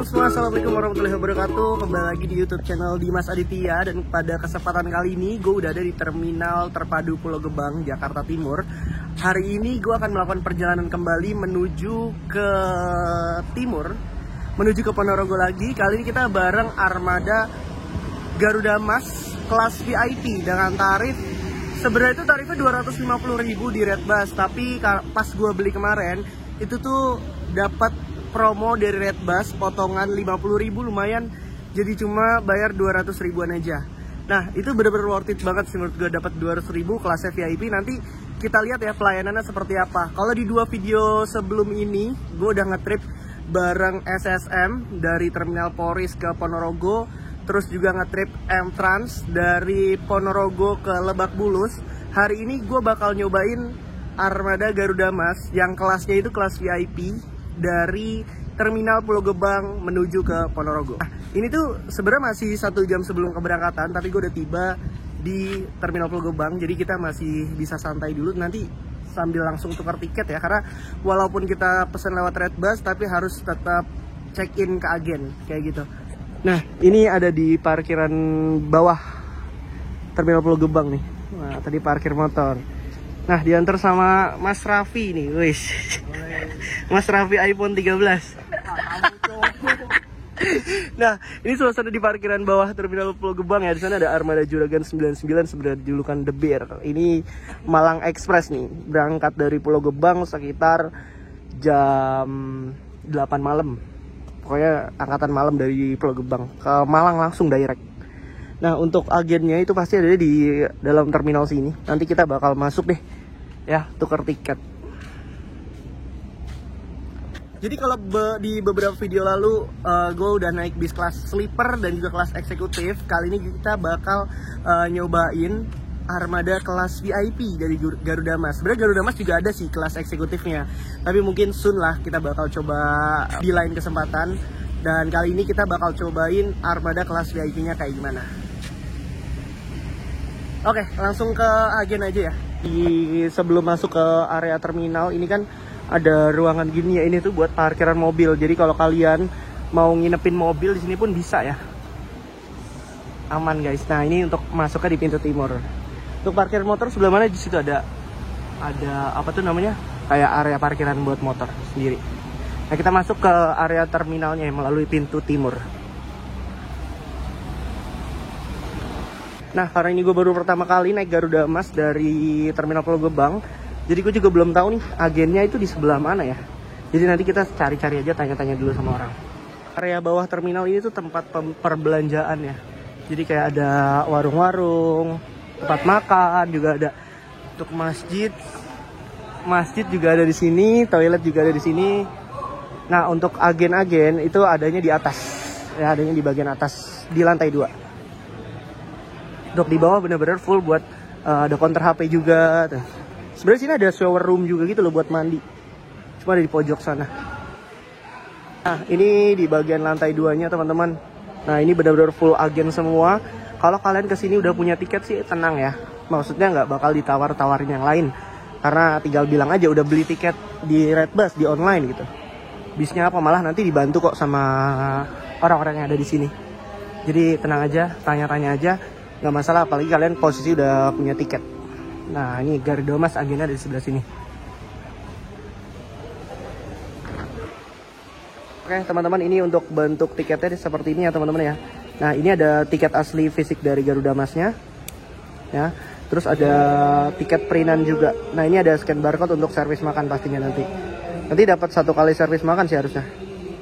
teman-teman semua, assalamualaikum warahmatullahi wabarakatuh. Kembali lagi di YouTube channel Dimas Aditya. Dan pada kesempatan kali ini gue udah ada di Terminal Terpadu Pulau Gebang, Jakarta Timur. Hari ini gue akan melakukan perjalanan kembali menuju ke timur, menuju ke Ponorogo lagi. Kali ini kita bareng armada Garuda Mas kelas VIP dengan tarif, sebenarnya itu tarifnya 250.000 di Redbus, tapi pas gue beli kemarin itu tuh dapat promo dari Redbus potongan 50.000, lumayan, jadi cuma bayar 200 ribuan aja. Nah itu bener-bener worth it banget sih menurut gue, dapat 200.000 kelasnya VIP. Nanti kita lihat ya pelayanannya seperti apa. Kalau di dua video sebelum ini gue udah ngetrip bareng SSM dari Terminal Poris ke Ponorogo, terus juga ngetrip M-Trans dari Ponorogo ke Lebak Bulus. Hari ini gue bakal nyobain armada Garuda Mas yang kelasnya itu kelas VIP dari Terminal Pulau Gebang menuju ke Ponorogo. Nah, ini tuh sebenarnya masih 1 jam sebelum keberangkatan, tapi gue udah tiba di Terminal Pulau Gebang, jadi kita masih bisa santai dulu nanti sambil langsung tukar tiket ya, karena walaupun kita pesen lewat Redbus tapi harus tetap check in ke agen kayak gitu. Nah, ini ada di parkiran bawah Terminal Pulau Gebang nih. Nah, tadi parkir motor. Nah, diantar sama Mas Raffi nih, wis. Mas Raffi iPhone 13. Nah, ini suasana di parkiran bawah Terminal Pulau Gebang ya. Di sana ada armada Juragan 99 sebenarnya julukan The Bear. Ini Malang Express nih, berangkat dari Pulau Gebang sekitar jam 8 malam. Pokoknya angkatan malam dari Pulau Gebang ke Malang langsung direct. Nah, untuk agennya itu pasti ada di dalam terminal sini. Nanti kita bakal masuk deh ya, tukar tiket. Jadi kalau di beberapa video lalu gue udah naik bis kelas sleeper dan juga kelas eksekutif. Kali ini kita bakal nyobain armada kelas VIP dari Garuda Mas. Sebenarnya Garuda Mas juga ada sih kelas eksekutifnya, tapi mungkin soon lah kita bakal coba di lain kesempatan. Dan kali ini kita bakal cobain armada kelas VIP-nya kayak gimana. Oke, langsung ke agen aja ya. Sebelum masuk ke area terminal ini kan ada ruangan gini ya, ini tuh buat parkiran mobil. Jadi kalau kalian mau nginepin mobil di sini pun bisa ya. Aman guys. Nah, ini untuk masuknya di pintu timur. Untuk parkir motor sebelah mana, di situ ada apa tuh namanya? Kayak area parkiran buat motor sendiri. Nah, kita masuk ke area terminalnya melalui pintu timur. Nah, karena ini gue baru pertama kali naik Garuda Mas dari Terminal Pulau Gebang, jadi gue juga belum tahu nih agennya itu di sebelah mana ya. Jadi nanti kita cari-cari aja, tanya-tanya dulu sama orang. Area bawah terminal ini tuh tempat perbelanjaan ya. Jadi kayak ada warung-warung, tempat makan juga ada. Untuk masjid juga ada di sini, toilet juga ada di sini. Nah, untuk agen-agen itu adanya di atas. Ya, adanya di bagian atas di lantai 2. Untuk di bawah bener-bener full buat ada counter HP juga tuh. Sebenarnya sini ada shower room juga gitu loh buat mandi. Cuma ada di pojok sana. Nah, ini di bagian lantai 2-nya teman-teman. Nah, ini benar-benar full agen semua. Kalau kalian kesini udah punya tiket sih tenang ya. Maksudnya nggak bakal ditawar-tawarin yang lain. Karena tinggal bilang aja udah beli tiket di Redbus, di online gitu. Bisnya apa, malah nanti dibantu kok sama orang-orang yang ada di sini. Jadi tenang aja, tanya-tanya aja. Nggak masalah, apalagi kalian posisi udah punya tiket. Nah, ini Garuda Mas agennya dari sebelah sini. Oke teman-teman, ini untuk bentuk tiketnya seperti ini ya teman-teman ya. Nah, ini ada tiket asli fisik dari Garuda Masnya ya. Terus ada tiket printan juga. Nah, ini ada scan barcode untuk servis makan pastinya nanti. Nanti dapat 1 kali servis makan sih harusnya.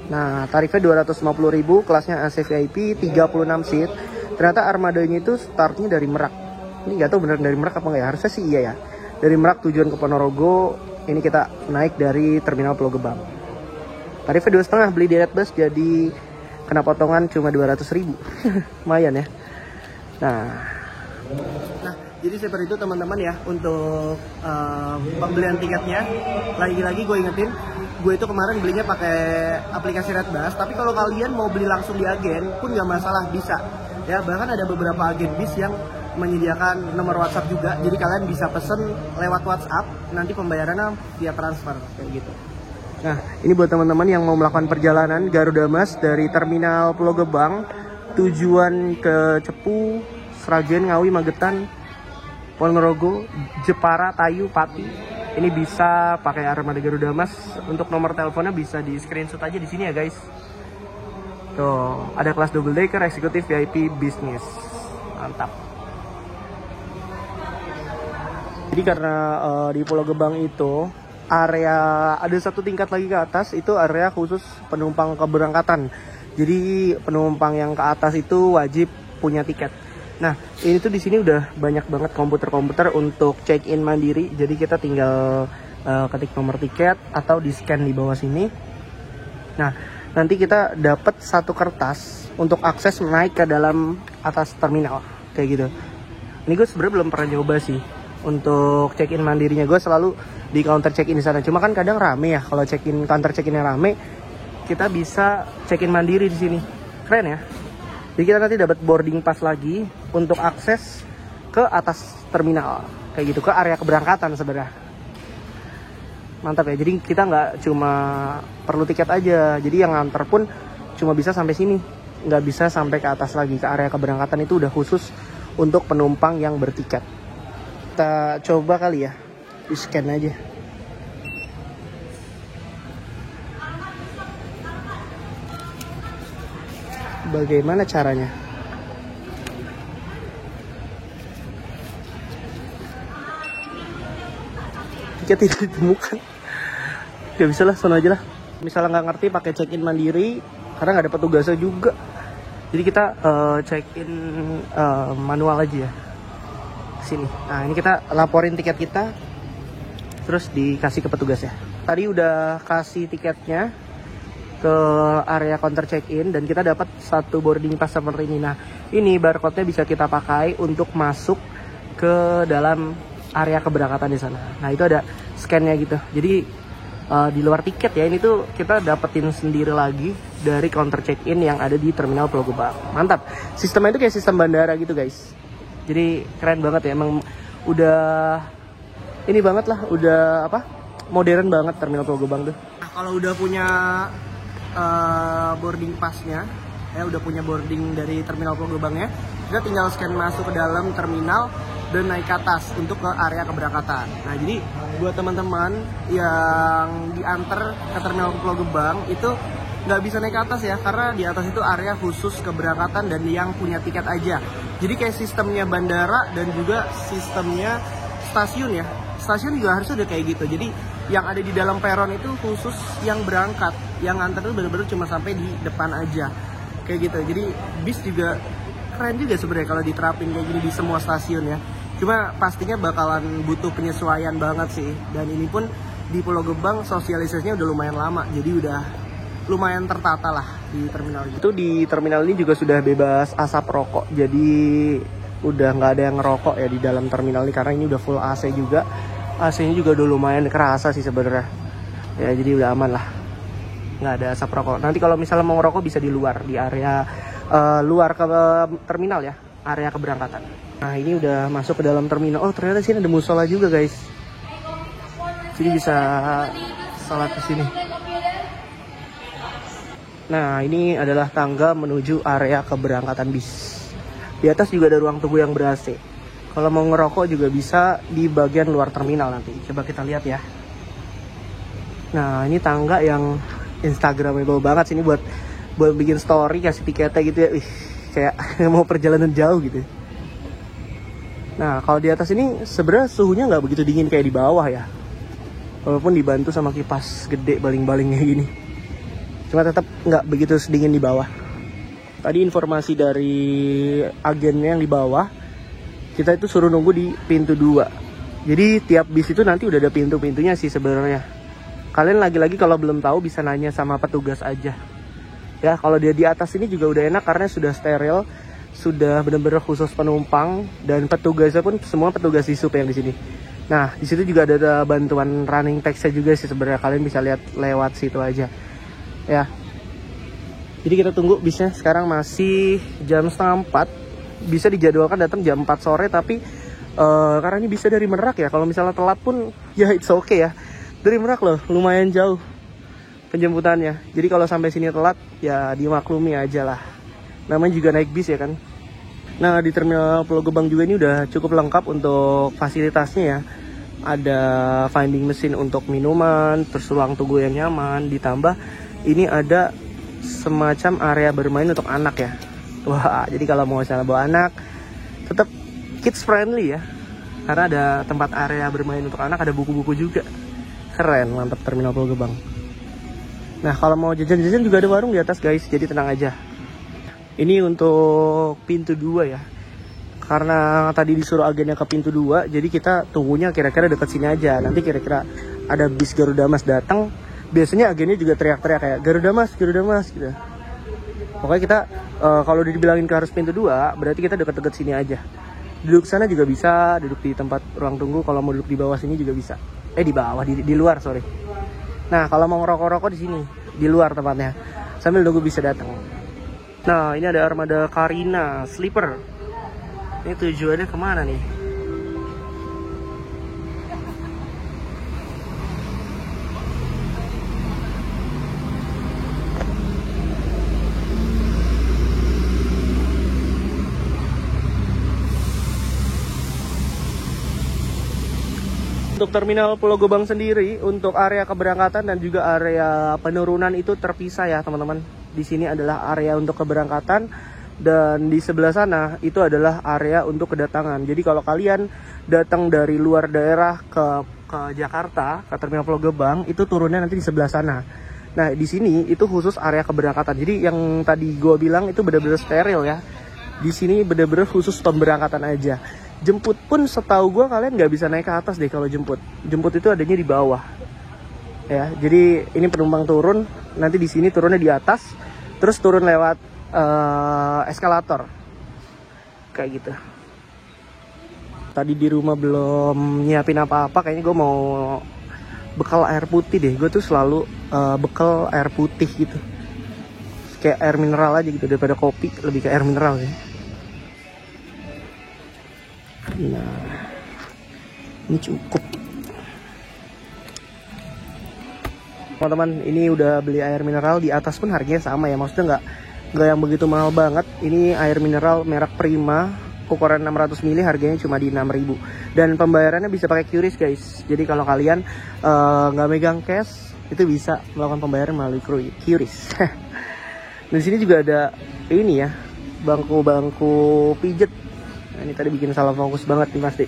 Nah, tarifnya 250.000, kelasnya AC VIP, 36 seat. Ternyata armadanya itu startnya dari Merak. Ini nggak tahu bener dari Merak apa nggak ya, harusnya sih iya ya. Dari Merak tujuan ke Ponorogo. Ini kita naik dari Terminal Pulau Gebang. Tarifnya 2,5, beli di Redbus jadi kena potongan cuma 200.000. Lumayan ya. Nah, jadi seperti itu teman-teman ya untuk pembelian tiketnya. Lagi-lagi gue ingetin, gue itu kemarin belinya pakai aplikasi Redbus. Tapi kalau kalian mau beli langsung di agen pun nggak masalah, bisa. Ya, bahkan ada beberapa agen bis yang menyediakan nomor WhatsApp juga, jadi kalian bisa pesen lewat WhatsApp, nanti pembayarannya via transfer kayak gitu. Nah, ini buat teman-teman yang mau melakukan perjalanan Garuda Mas dari Terminal Pulau Gebang tujuan ke Cepu, Sragen, Ngawi, Magetan, Ponorogo, Jepara, Tayu, Pati. Ini bisa pakai armada Garuda Mas. Untuk nomor teleponnya bisa di screenshot aja di sini ya guys. Tuh, ada kelas double decker, eksekutif, VIP, bisnis. Mantap. Jadi karena di Pulau Gebang itu area ada satu tingkat lagi ke atas, itu area khusus penumpang keberangkatan. Jadi penumpang yang ke atas itu wajib punya tiket. Nah, ini tuh di sini udah banyak banget komputer-komputer untuk check-in mandiri. Jadi kita tinggal ketik nomor tiket atau di-scan di bawah sini. Nah, nanti kita dapat satu kertas untuk akses naik ke dalam atas terminal kayak gitu. Ini gue sebenarnya belum pernah nyoba sih untuk check-in mandirinya. Gue selalu di counter check-in di sana. Cuma kan kadang rame ya. Kalau check-in counter check-innya rame, kita bisa check-in mandiri di sini. Keren ya. Jadi kita nanti dapat boarding pass lagi untuk akses ke atas terminal kayak gitu, ke area keberangkatan sebenarnya. Mantap ya. Jadi kita nggak cuma perlu tiket aja. Jadi yang nganter pun cuma bisa sampai sini, nggak bisa sampai ke atas lagi. Ke area keberangkatan itu udah khusus untuk penumpang yang bertiket. Kita coba kali ya, di scan aja. Bagaimana caranya? Tiket tidak ditemukan. Gak bisa lah, sono aja lah. Misalnya nggak ngerti pakai check-in mandiri, karena nggak ada petugasnya juga. Jadi kita check-in manual aja ya. Sini. Nah, ini kita laporin tiket kita, terus dikasih ke petugas ya. Tadi udah kasih tiketnya ke area counter check-in dan kita dapat satu boarding pass seperti ini. Nah, ini barcode-nya bisa kita pakai untuk masuk ke dalam area keberangkatan di sana. Nah, itu ada scan-nya gitu. Jadi di luar tiket ya, ini tuh kita dapetin sendiri lagi dari counter check-in yang ada di Terminal Pulau Gebang. Mantap. Sistemnya itu kayak sistem bandara gitu, guys. Jadi keren banget ya, emang udah ini banget lah, udah apa? Modern banget Terminal Pulau Gebang tuh. Nah, kalau udah punya boarding passnya, ya udah punya boarding dari Terminal Pulau Gebangnya, kita tinggal scan masuk ke dalam terminal dan naik ke atas untuk ke area keberangkatan. Nah, jadi buat teman-teman yang diantar ke Terminal Pulau Gebang itu nggak bisa naik ke atas ya, karena di atas itu area khusus keberangkatan dan yang punya tiket aja. Jadi kayak sistemnya bandara dan juga sistemnya stasiun ya. Stasiun juga harusnya udah kayak gitu. Jadi yang ada di dalam peron itu khusus yang berangkat, yang nganter itu benar-benar cuma sampai di depan aja kayak gitu. Jadi bis juga keren juga sebenarnya kalau diterapin kayak gini di semua stasiun ya. Cuma pastinya bakalan butuh penyesuaian banget sih. Dan ini pun di Pulau Gebang sosialisasinya udah lumayan lama, jadi udah lumayan tertata lah di terminal ini. Itu di terminal ini juga sudah bebas asap rokok, jadi udah nggak ada yang ngerokok ya di dalam terminal ini, karena ini udah full AC juga. AC-nya juga udah lumayan kerasa sih sebenarnya. Ya, jadi udah aman lah, nggak ada asap rokok. Nanti kalau misalnya mau ngerokok bisa di luar, di area luar ke terminal ya, area keberangkatan. Nah, ini udah masuk ke dalam terminal. Oh, ternyata sini ada musola juga guys. Jadi bisa sholat di sini. Nah, ini adalah tangga menuju area keberangkatan bis. Di atas juga ada ruang tunggu yang ber-AC. Kalau mau ngerokok juga bisa di bagian luar terminal nanti. Coba kita lihat ya. Nah, ini tangga yang Instagramable banget sih. Ini buat bikin story, kasih tiketnya gitu ya. Wih, kayak mau perjalanan jauh gitu. Nah, kalau di atas ini sebenarnya suhunya nggak begitu dingin kayak di bawah ya. Walaupun dibantu sama kipas gede baling-baling kayak gini. Cuma tetap nggak begitu sedingin di bawah. Tadi informasi dari agennya yang di bawah, kita itu suruh nunggu di pintu 2. Jadi tiap bis itu nanti udah ada pintu-pintunya sih sebenarnya. Kalian lagi-lagi kalau belum tahu bisa nanya sama petugas aja. Ya, kalau dia di atas ini juga udah enak karena sudah steril, sudah benar-benar khusus penumpang, dan petugasnya pun semua petugas di sup yang di sini. Nah, di situ juga ada bantuan running text-nya juga sih sebenarnya, kalian bisa lihat lewat situ aja. Ya. Jadi kita tunggu bisnya, sekarang masih jam 3:30. Bisa dijadwalkan datang jam 4 sore, tapi karena ini bisa dari Merak ya, kalau misalnya telat pun ya it's okay ya. Dari Merak loh, lumayan jauh. penjemputannya. Jadi kalau sampai sini telat ya dimaklumi aja lah. Namanya juga naik bis ya kan. Nah di Terminal Pulau Gebang juga ini udah cukup lengkap untuk fasilitasnya ya. Ada vending machine untuk minuman, terus ruang tunggu yang nyaman, ditambah ini ada semacam area bermain untuk anak ya. Wah, jadi kalau mau misalnya bawa anak tetap kids friendly ya. Karena ada tempat area bermain untuk anak, ada buku-buku juga. Keren, mantap Terminal Pulau Gebang. Nah, kalau mau jajan-jajan juga ada warung di atas guys, jadi tenang aja. Ini untuk pintu 2 ya. Karena tadi disuruh agennya ke pintu 2, jadi kita tunggunya kira-kira dekat sini aja. Nanti kira-kira ada bis Garuda Mas datang, biasanya agennya juga teriak-teriak kayak Garuda Mas gitu. Pokoknya kita kalau udah dibilangin ke harus pintu 2, berarti kita deket-deket sini aja. Duduk sana juga bisa, duduk di tempat ruang tunggu. Kalau mau duduk di bawah sini juga bisa. Di bawah, di luar sorry. Nah kalau mau ngerokok-rokok di sini, di luar tempatnya, sambil nunggu bisa datang. Nah ini ada armada Carina Sleeper. Ini tujuannya kemana nih? Untuk Terminal Pulau Gebang sendiri, untuk area keberangkatan dan juga area penurunan itu terpisah ya teman-teman. Di sini adalah area untuk keberangkatan dan di sebelah sana itu adalah area untuk kedatangan. Jadi kalau kalian datang dari luar daerah ke Jakarta, ke Terminal Pulau Gebang, itu turunnya nanti di sebelah sana. Nah di sini itu khusus area keberangkatan. Jadi yang tadi gue bilang itu benar-benar steril ya. Di sini benar-benar khusus pemberangkatan aja. Jemput pun setahu gue kalian nggak bisa naik ke atas deh kalau jemput. Jemput itu adanya di bawah. Ya, jadi ini penumpang turun, nanti di sini turunnya di atas, terus turun lewat eskalator. Kayak gitu. Tadi di rumah belum nyiapin apa-apa, kayaknya gue mau bekal air putih deh. Gue tuh selalu bekal air putih gitu. Kayak air mineral aja gitu, daripada kopi lebih ke air mineral ya. Nah, ini cukup. Teman-teman, ini udah beli air mineral, di atas pun harganya sama ya. Maksudnya nggak yang begitu mahal banget. Ini air mineral merek Prima, ukuran 600 ml, harganya cuma di 6.000. Dan pembayarannya bisa pakai QRIS guys. Jadi kalau kalian nggak megang cash, itu bisa melakukan pembayaran melalui QRIS. Di sini juga ada ini ya, bangku-bangku pijet. Nah, ini tadi bikin salah fokus banget nih pasti.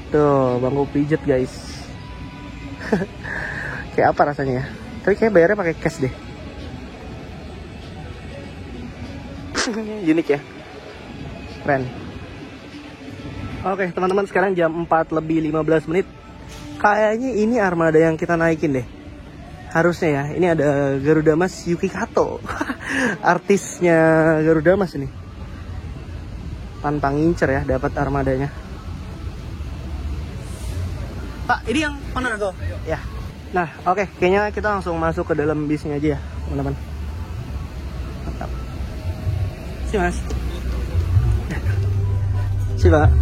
Tuh, bangku pijet guys. Kayak apa rasanya ya? Tapi kayak bayarnya pakai cash deh. Unik ya. Keren. Oke teman-teman, sekarang jam 4:15. Kayaknya ini armada yang kita naikin deh. Harusnya ya. Ini ada Garuda Mas Yuki Kato. Artisnya Garuda Mas ini. Pantang ngincer ya dapat armadanya. Pak, ini yang mana go? Ya. Nah, oke, kayaknya kita langsung masuk ke dalam bisnya aja ya, teman-teman. Mantap. Si Mas. Si Pak.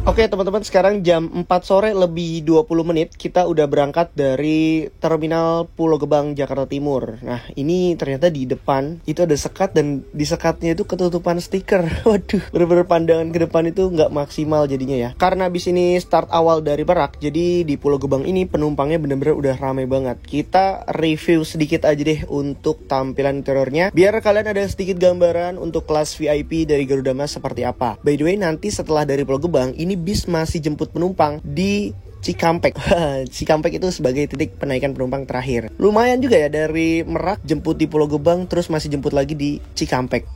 Oke teman-teman, sekarang jam 4 sore lebih 20 menit kita udah berangkat dari Terminal Pulau Gebang, Jakarta Timur. Nah ini ternyata di depan itu ada sekat dan di sekatnya itu ketutupan stiker. Waduh, bener-bener pandangan ke depan itu nggak maksimal jadinya ya. Karena bis ini start awal dari Merak, jadi di Pulau Gebang ini penumpangnya bener-bener udah rame banget. Kita review sedikit aja deh untuk tampilan interiornya, biar kalian ada sedikit gambaran untuk kelas VIP dari Garuda Mas seperti apa. By the way, nanti setelah dari Pulau Gebang ini bis masih jemput penumpang di Cikampek. Cikampek itu sebagai titik penaikan penumpang terakhir. Lumayan juga ya, dari Merak jemput di Pulau Gebang, terus masih jemput lagi di Cikampek.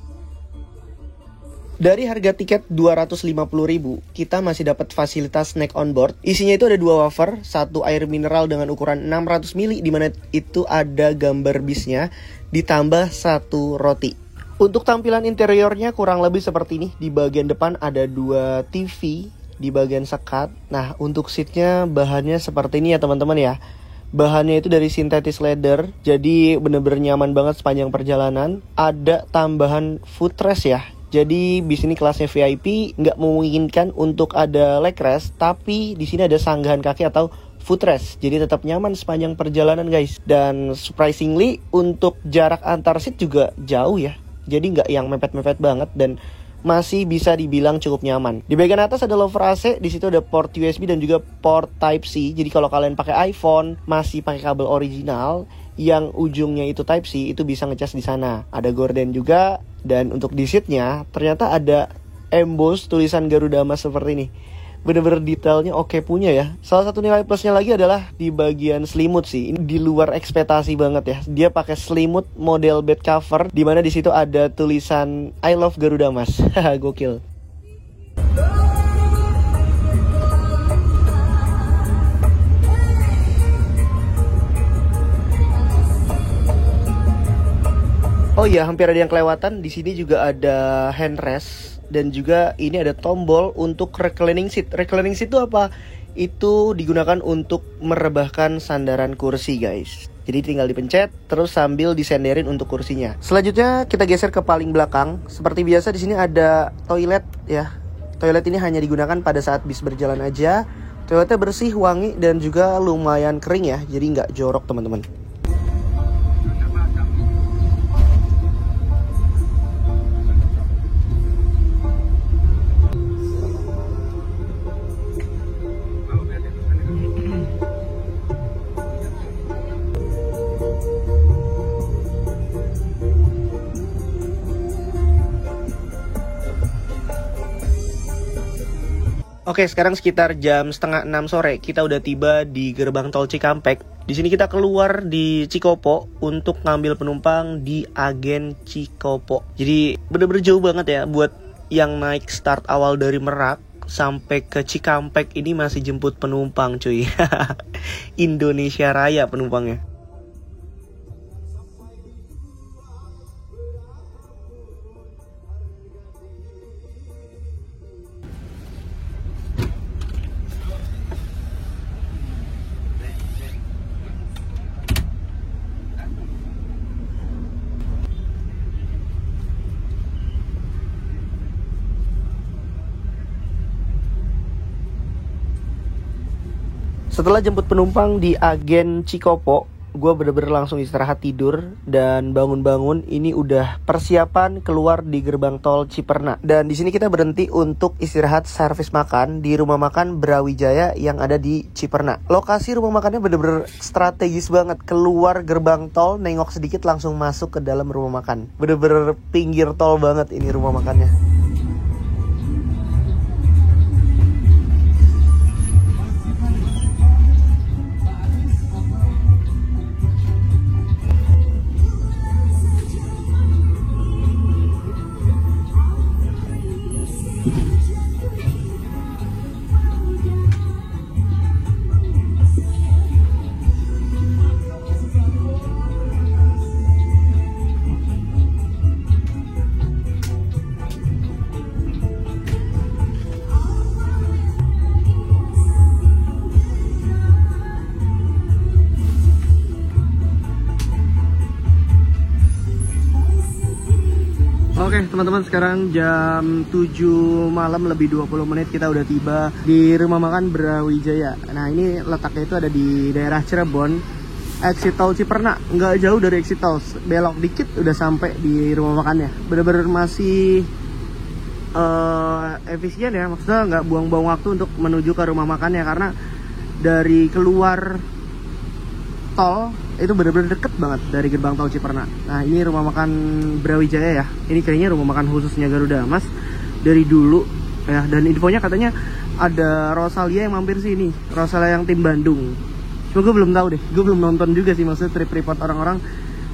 Dari harga tiket 250.000, kita masih dapat fasilitas snack on board. Isinya itu ada 2 wafer, 1 air mineral dengan ukuran 600 ml, di mana itu ada gambar bisnya, ditambah 1 roti. Untuk tampilan interiornya kurang lebih seperti ini. Di bagian depan ada 2 TV di bagian sekat. Nah, untuk seatnya bahannya seperti ini ya teman-teman ya. Bahannya itu dari sintetis leather, jadi bener-bener nyaman banget sepanjang perjalanan. Ada tambahan footrest ya. Jadi bis ini kelasnya VIP, nggak memungkinkan untuk ada leg rest, tapi di sini ada sanggahan kaki atau footrest, jadi tetap nyaman sepanjang perjalanan guys. Dan surprisingly untuk jarak antar seat juga jauh ya, jadi nggak yang mepet-mepet banget dan masih bisa dibilang cukup nyaman. Di bagian atas ada lover AC, di situ ada port USB dan juga port Type C. Jadi kalau kalian pakai iPhone masih pakai kabel original yang ujungnya itu Type C, itu bisa ngecas di sana. Ada gorden juga, dan untuk di seatnya ternyata ada emboss tulisan Garuda Mas seperti ini. Bener-bener detailnya oke punya ya. Salah satu nilai plusnya lagi adalah di bagian selimut sih. Ini di luar ekspektasi banget ya. Dia pakai selimut model bed cover, dimana di situ ada tulisan I love Garuda Mas. Gokil. Oh iya, hampir ada yang kelewatan. Di sini juga ada handrest dan juga ini ada tombol untuk reclining seat. Reclining seat itu apa? Itu digunakan untuk merebahkan sandaran kursi, guys. Jadi tinggal dipencet terus sambil disenderin untuk kursinya. Selanjutnya kita geser ke paling belakang. Seperti biasa di sini ada toilet ya. Toilet ini hanya digunakan pada saat bis berjalan aja. Toiletnya bersih, wangi dan juga lumayan kering ya. Jadi nggak jorok, teman-teman. Oke, sekarang sekitar jam setengah 6 sore kita udah tiba di gerbang tol Cikampek. Di sini kita keluar di Cikopo untuk ngambil penumpang di agen Cikopo. Jadi bener-bener jauh banget ya buat yang naik start awal dari Merak sampai ke Cikampek ini masih jemput penumpang, cuy. Indonesia Raya penumpangnya. Setelah jemput penumpang di agen Cikopo, gue bener-bener langsung istirahat tidur. Dan bangun-bangun ini udah persiapan keluar di gerbang tol Ciperna. Dan di sini kita berhenti untuk istirahat servis makan di rumah makan Brawijaya yang ada di Ciperna. Lokasi rumah makannya bener-bener strategis banget. Keluar gerbang tol, nengok sedikit langsung masuk ke dalam rumah makan. Bener-bener pinggir tol banget ini rumah makannya. Oke teman-teman, sekarang jam 7 malam lebih 20 menit kita udah tiba di rumah makan Brawijaya. Nah ini letaknya itu ada di daerah Cirebon, exit tol Ciperna. Nggak jauh dari exit tol, belok dikit udah sampai di rumah makannya. Bener-bener masih efisien ya, maksudnya nggak buang-buang waktu untuk menuju ke rumah makannya. Karena dari keluar tol itu bener-bener deket banget dari gerbang tol Ciperna. Nah ini rumah makan Brawijaya ya. Ini kayaknya rumah makan khususnya Garuda Mas dari dulu ya. Dan infonya katanya ada Rosalia yang mampir sini, Rosalia yang tim Bandung. Cuma gue belum tahu deh, gue belum nonton juga sih, maksudnya trip report orang-orang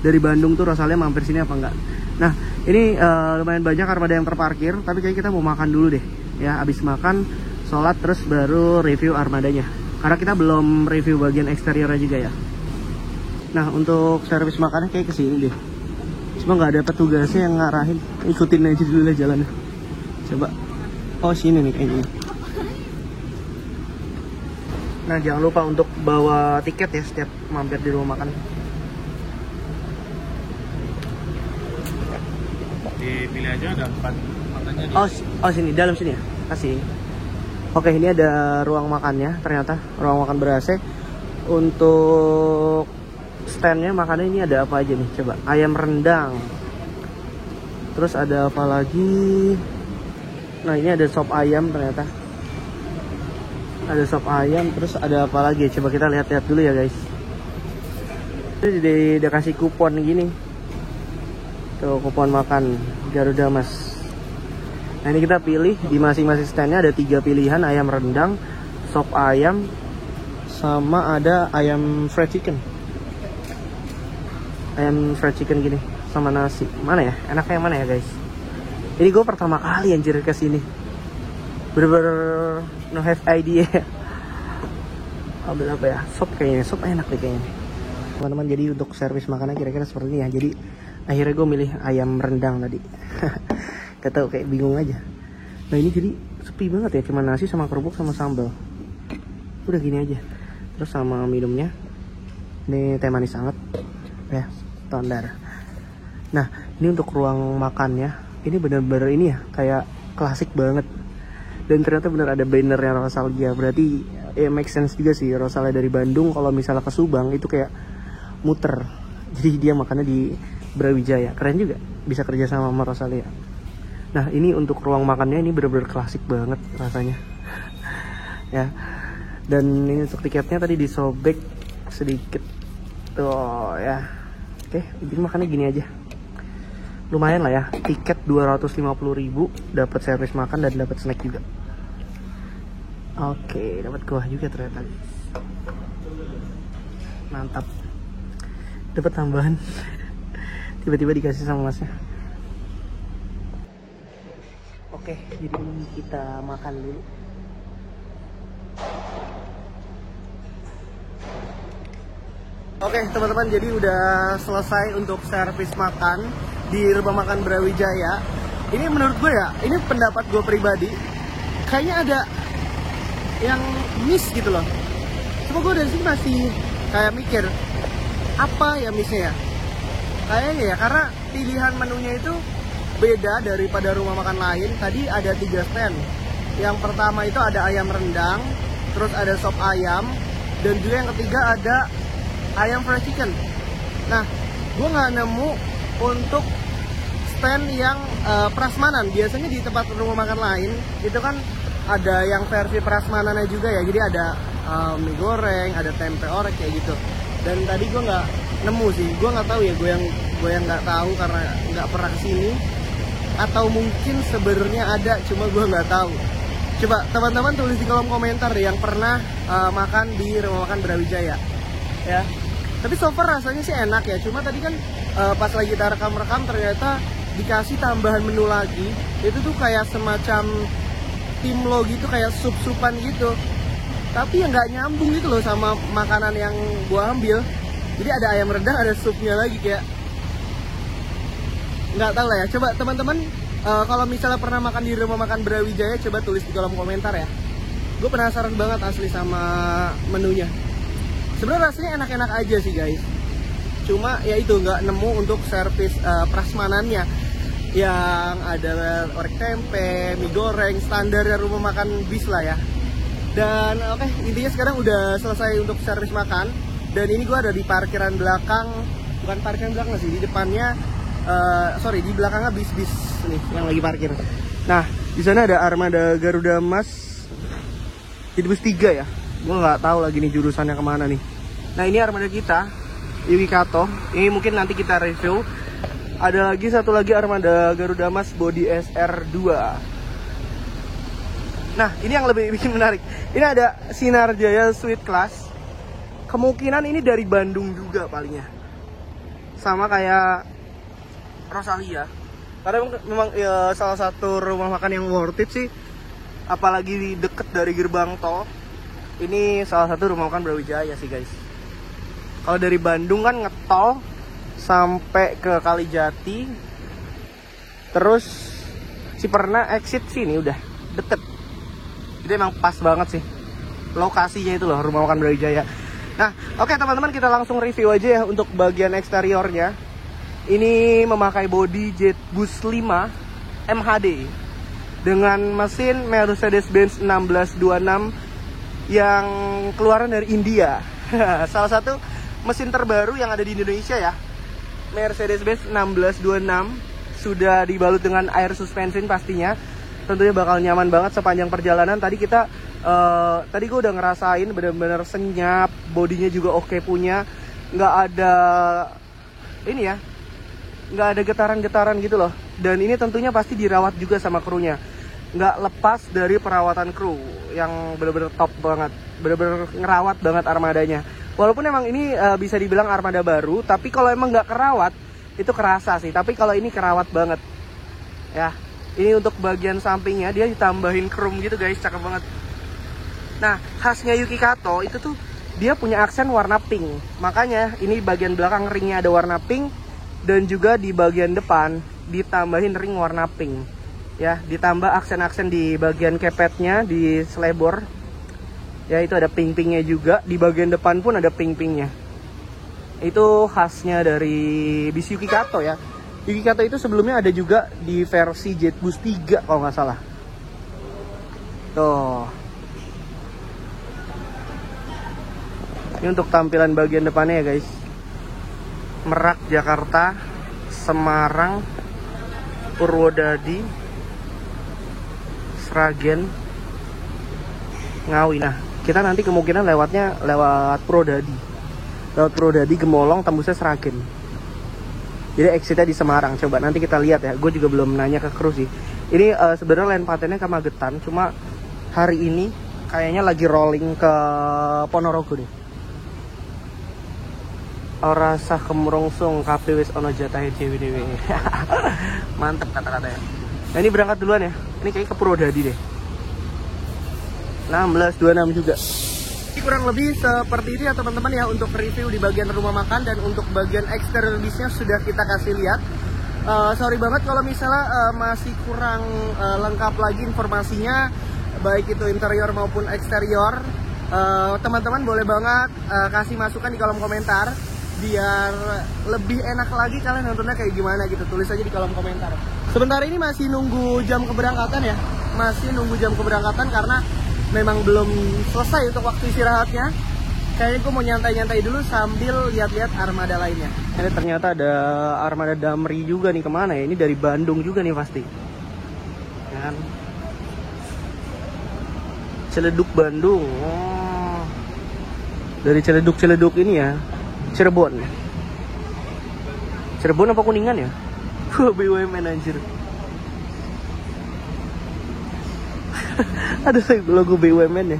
dari Bandung tuh Rosalia mampir sini apa enggak. Nah ini lumayan banyak armada yang terparkir, tapi kayak kita mau makan dulu deh ya. Abis makan, sholat, terus baru review armadanya. Karena kita belum review bagian eksteriornya juga ya. Nah untuk servis makannya kayak kesini deh, cuma nggak ada petugasnya yang ngarahin. Ikutin aja dulu lah jalannya. Coba, oh sini nih kayaknya. Nah jangan lupa untuk bawa tiket ya setiap mampir di rumah makan. Dipilih aja, ada 4 makannya di... Oh sini, dalam sini ya, kasih. Oke, ini ada ruang makannya, ternyata ruang makan ber-AC. Untuk standnya makannya ini ada apa aja nih? Coba ayam rendang. Terus ada apa lagi? Nah ini ada sop ayam ternyata. Ada sop ayam. Terus ada apa lagi? Coba kita lihat-lihat dulu ya guys. Ini dia kasih kupon gini. Tuh kupon makan Garuda Mas. Nah ini kita pilih di masing-masing standnya ada 3 pilihan, ayam rendang, sop ayam, sama ada ayam fried chicken. Ayam fried chicken gini sama nasi. Mana ya? Enaknya yang mana ya guys? Ini gue pertama kali anjir kesini. Bener-bener no have idea. Ambil apa ya? Sop kayaknya. Sop enak deh kayaknya. Teman-teman, jadi untuk servis makanan kira-kira seperti ini ya. Jadi akhirnya gue milih ayam rendang tadi. Gak tau, kayak bingung aja. Nah ini jadi sepi banget ya, cuma nasi sama kerupuk sama sambal. Udah gini aja. Terus sama minumnya ini teh manis hangat ya, standar. Nah ini untuk ruang makannya, ini bener-bener ini ya, kayak klasik banget. Dan ternyata bener ada bannernya Rosalia. Berarti ya make sense juga sih, Rosalia dari Bandung kalau misalnya ke Subang itu kayak muter. Jadi dia makannya di Brawijaya. Keren juga, bisa kerja sama Rosalia. Nah ini untuk ruang makannya ini bener-bener klasik banget rasanya. Ya. Dan ini untuk tiketnya tadi disobek sedikit tuh ya. Oke, jadi makannya gini aja. Lumayan lah ya, tiket 250.000, dapat servis makan dan dapat snack juga. Oke, dapat kuah juga ternyata. Mantap. Dapat tambahan. Tiba-tiba dikasih sama masnya. Oke, jadi kita makan dulu. Oke teman-teman, jadi udah selesai untuk servis makan di rumah makan Brawijaya. Ini menurut gue ya, ini pendapat gue pribadi, kayaknya ada yang miss gitu loh. Cuma gue dari sini masih kayak mikir, apa ya missnya ya? Kayaknya ya, karena pilihan menunya itu beda daripada rumah makan lain. Tadi ada 3 stand. Yang pertama itu ada ayam rendang, terus ada sop ayam, dan juga yang ketiga ada ayam fried chicken. Nah, gue nggak nemu untuk stand yang prasmanan. Biasanya di tempat rumah makan lain itu kan ada yang versi prasmanannya juga ya. Jadi ada mie goreng, ada tempe orek kayak gitu. Dan tadi gue nggak nemu sih. Gue nggak tahu ya. Gue yang nggak tahu karena nggak pernah kesini. Atau mungkin sebenarnya ada, cuma gue nggak tahu. Coba teman-teman tulis di kolom komentar deh yang pernah makan di rumah makan Brawijaya. Ya. Tapi so far rasanya sih enak ya. Cuma tadi kan pas lagi kita rekam-rekam ternyata dikasih tambahan menu lagi. Itu tuh kayak semacam timlo gitu, kayak sup-supan gitu. Tapi yang nggak nyambung gitu loh sama makanan yang gua ambil. Jadi ada ayam rendang, ada supnya lagi, kayak nggak tahu lah ya. Coba teman-teman kalau misalnya pernah makan di rumah makan Brawijaya, coba tulis di kolom komentar ya. Gue penasaran banget asli sama menunya. Sebenarnya rasanya enak-enak aja sih guys. Cuma ya itu nggak nemu untuk servis prasmanannya yang ada orek tempe, mie goreng, standar rumah makan bis lah ya. Dan oke, intinya sekarang udah selesai untuk servis makan. Dan ini gue ada di parkiran belakang, bukan parkiran belakang sih, di depannya, di belakangnya bis-bis nih yang lagi parkir. Nah, di sana ada armada Garuda Mas, jadi bus 3 ya. Gue nggak tahu lagi nih jurusannya kemana nih. Nah ini armada kita, Yuki Kato. Ini mungkin nanti kita review. Ada lagi satu lagi armada Garuda Mas Body SR2. Nah ini yang lebih bikin menarik. Ini ada Sinar Jaya Suite Class. Kemungkinan ini dari Bandung juga palingnya. Sama kayak Rosalia. Karena memang ya, salah satu rumah makan yang worth it sih. Apalagi deket dari gerbang tol. Ini salah satu rumah makan Brawijaya sih guys. Kalau dari Bandung kan ngetol sampai ke Kalijati, terus Ciperna exit sini udah deket. Jadi emang pas banget sih lokasinya itu loh, rumah makan Brawijaya. Nah oke teman-teman, kita langsung review aja ya untuk bagian eksteriornya. Ini memakai bodi Jetbus 5 MHD dengan mesin Mercedes-Benz 1626 yang keluaran dari India. Salah satu mesin terbaru yang ada di Indonesia ya, Mercedes-Benz 1626, sudah dibalut dengan air suspension pastinya. Tentunya bakal nyaman banget sepanjang perjalanan. Tadi gue udah ngerasain bener-bener senyap, bodinya juga oke punya, nggak ada ini ya, nggak ada getaran-getaran gitu loh. Dan ini tentunya pasti dirawat juga sama krunya, nggak lepas dari perawatan kru yang bener-bener top banget, bener-bener ngerawat banget armadanya. Walaupun emang ini bisa dibilang armada baru, tapi kalau emang nggak kerawat itu kerasa sih. Tapi kalau ini kerawat banget ya. Ini untuk bagian sampingnya dia ditambahin chrome gitu guys, cakep banget. Nah, khasnya Yuki Kato itu tuh dia punya aksen warna pink. Makanya ini bagian belakang ringnya ada warna pink, dan juga di bagian depan ditambahin ring warna pink. Ya, ditambah aksen-aksen di bagian kepetnya, di selebor. Ya, itu ada pink-pinknya juga. Di bagian depan pun ada pink-pinknya. Itu khasnya dari bis Yuki Kato ya. Yuki Kato itu sebelumnya ada juga di versi Jet Boost 3 kalau nggak salah. Tuh. Ini untuk tampilan bagian depannya ya guys. Merak, Jakarta, Semarang, Purwodadi, Sragen, Ngawi. Nah, kita nanti kemungkinan lewat Purwodadi. Lewat Purwodadi, Gemolong, tembusnya Sragen. Jadi exitnya di Semarang. Coba nanti kita lihat ya. Gue juga belum nanya ke kru sih. Ini sebenarnya line patennya ke Magetan. Cuma hari ini kayaknya lagi rolling ke Ponorogo nih. Ora sah kemurungsung kabeh wis ana jatahe dewe-dewe. Mantep kata-katanya. Nah, ini berangkat duluan ya. Ini kayak ke Purwodadi deh. 1626 juga. Kurang lebih seperti itu ya teman-teman ya, untuk review di bagian rumah makan. Dan untuk bagian eksterior bisnya sudah kita kasih lihat. Sorry banget kalau misalnya masih kurang lengkap lagi informasinya, baik itu interior maupun eksterior. Teman-teman boleh banget kasih masukan di kolom komentar, biar lebih enak lagi kalian nontonnya kayak gimana gitu. Tulis aja di kolom komentar. Sebentar ini masih nunggu jam keberangkatan ya, masih nunggu jam keberangkatan karena memang belum selesai untuk waktu istirahatnya. Kayaknya gue mau nyantai-nyantai dulu sambil lihat-lihat armada lainnya. Ini ternyata ada armada Damri juga nih, kemana ya? Ini dari Bandung juga nih pasti kan? Ciledug Bandung. Oh, dari Ciledug ini ya, Cirebon apa Kuningan ya? BUMN anjir. Ada logo BUMN ya.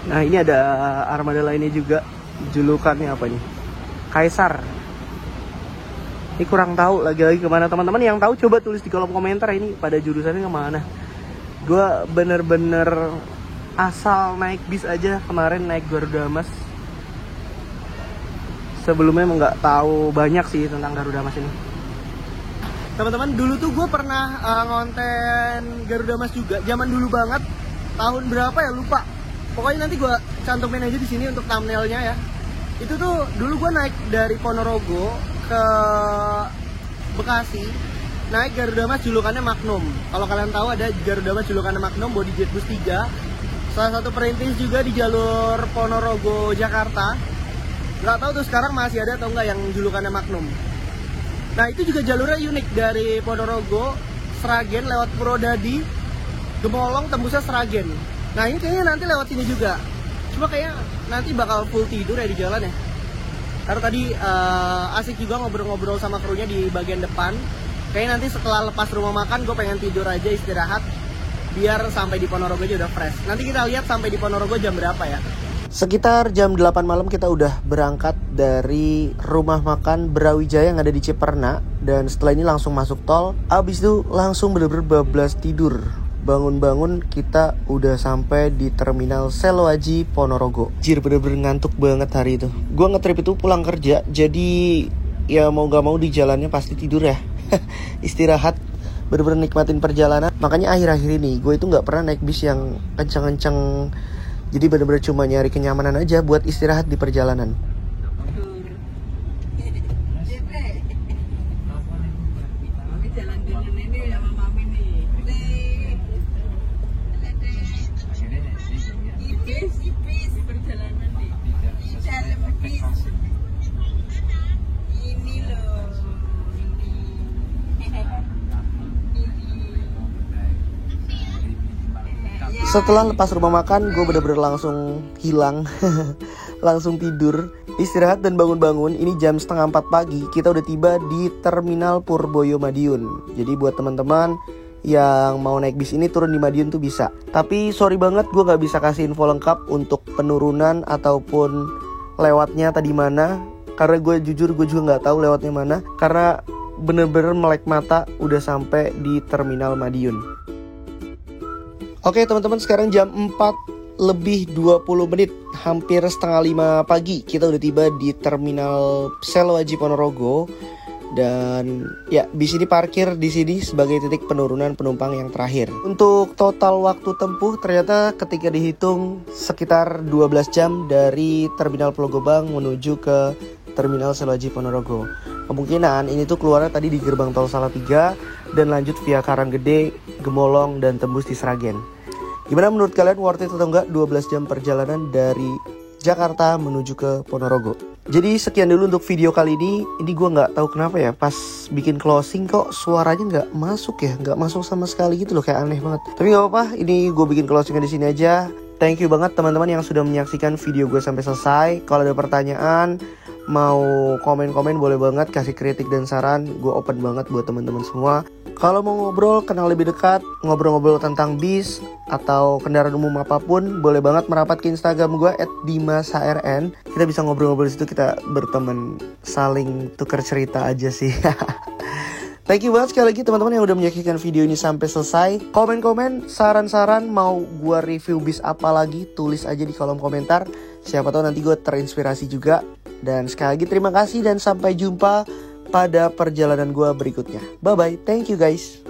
Nah, ini ada armada lainnya juga. Julukannya apa nih? Kaisar. Ini kurang tahu lagi kemana. Teman-teman yang tahu coba tulis di kolom komentar ini pada jurusannya kemana. Gue bener-bener asal naik bis aja kemarin, naik Garuda Mas. Sebelumnya emang nggak tahu banyak sih tentang Garuda Mas ini. Teman-teman, dulu tuh gue pernah ngonten Garuda Mas juga, zaman dulu banget, tahun berapa ya lupa. Pokoknya nanti gue cantumin aja di sini untuk thumbnailnya ya. Itu tuh dulu gue naik dari Ponorogo ke Bekasi, naik Garuda Mas julukannya Magnum. Kalau kalian tahu ada Garuda Mas julukannya Magnum, body Jet Boost 3. Salah satu perintis juga di jalur Ponorogo Jakarta. Gak tahu tuh sekarang masih ada atau enggak yang julukannya Magnum. Nah, itu juga jalurnya unik, dari Ponorogo, Sragen, lewat Purwodadi, Gemolong, tembusnya Sragen. Nah, ini kayaknya nanti lewat sini juga. Cuma kayaknya nanti bakal full tidur ya di jalan ya. Karena tadi asik juga ngobrol-ngobrol sama krunya di bagian depan. Kayaknya nanti setelah lepas rumah makan, gue pengen tidur aja, istirahat, biar sampai di Ponorogo aja udah fresh. Nanti kita lihat sampai di Ponorogo jam berapa ya. Sekitar jam 8 malam kita udah berangkat dari rumah makan Brawijaya yang ada di Ciperna. Dan setelah ini langsung masuk tol. Abis itu langsung bener-bener bablas tidur. Bangun-bangun kita udah sampai di terminal Seloaji Ponorogo. Jir, bener-bener ngantuk banget hari itu. Gue ngetrip itu pulang kerja, jadi ya mau gak mau di jalannya pasti tidur ya. Istirahat, bener-bener nikmatin perjalanan. Makanya akhir-akhir ini gue itu gak pernah naik bis yang kenceng-kenceng. Jadi bener-bener cuma nyari kenyamanan aja buat istirahat di perjalanan. Setelah lepas rumah makan, gue bener-bener langsung hilang. Langsung tidur, istirahat dan bangun-bangun. Ini jam 3:30 pagi, kita udah tiba di Terminal Purboyo Madiun. Jadi buat teman-teman yang mau naik bis ini turun di Madiun tuh bisa. Tapi sorry banget, gue gak bisa kasih info lengkap untuk penurunan ataupun lewatnya tadi mana. Karena gue jujur gue juga gak tahu lewatnya mana. Karena bener-bener melek mata udah sampai di Terminal Madiun. Oke teman-teman, sekarang jam 4:20, hampir 4:30 pagi. Kita udah tiba di Terminal Seloaji Ponorogo. Dan ya, bis ini parkir di sini sebagai titik penurunan penumpang yang terakhir. Untuk total waktu tempuh ternyata ketika dihitung sekitar 12 jam dari Terminal Pulau Gebang menuju ke Terminal Seloaji Ponorogo. Kemungkinan ini tuh keluarnya tadi di gerbang tol Salatiga dan lanjut via Karanggede, Gemolong, dan tembus di Sragen. Gimana menurut kalian, worth it atau enggak 12 jam perjalanan dari Jakarta menuju ke Ponorogo? Jadi sekian dulu untuk video kali ini. Ini gue nggak tahu kenapa ya, pas bikin closing kok suaranya nggak masuk ya, nggak masuk sama sekali gitu loh, kayak aneh banget. Tapi nggak apa-apa, ini gue bikin closingnya di sini aja. Thank you banget teman-teman yang sudah menyaksikan video gue sampai selesai. Kalau ada pertanyaan, mau komen-komen boleh banget, kasih kritik dan saran, gue open banget buat teman-teman semua. Kalau mau ngobrol, kenal lebih dekat, ngobrol-ngobrol tentang bis atau kendaraan umum apapun, boleh banget merapat ke Instagram gue @dimashrn. Kita bisa ngobrol-ngobrol di situ, kita berteman, saling tukar cerita aja sih. Thank you banget sekali lagi teman-teman yang udah menyaksikan video ini sampai selesai. Komen-komen, saran-saran, mau gue review bis apa lagi, tulis aja di kolom komentar. Siapa tahu nanti gue terinspirasi juga. Dan sekali lagi terima kasih dan sampai jumpa pada perjalanan gue berikutnya. Bye-bye, thank you guys.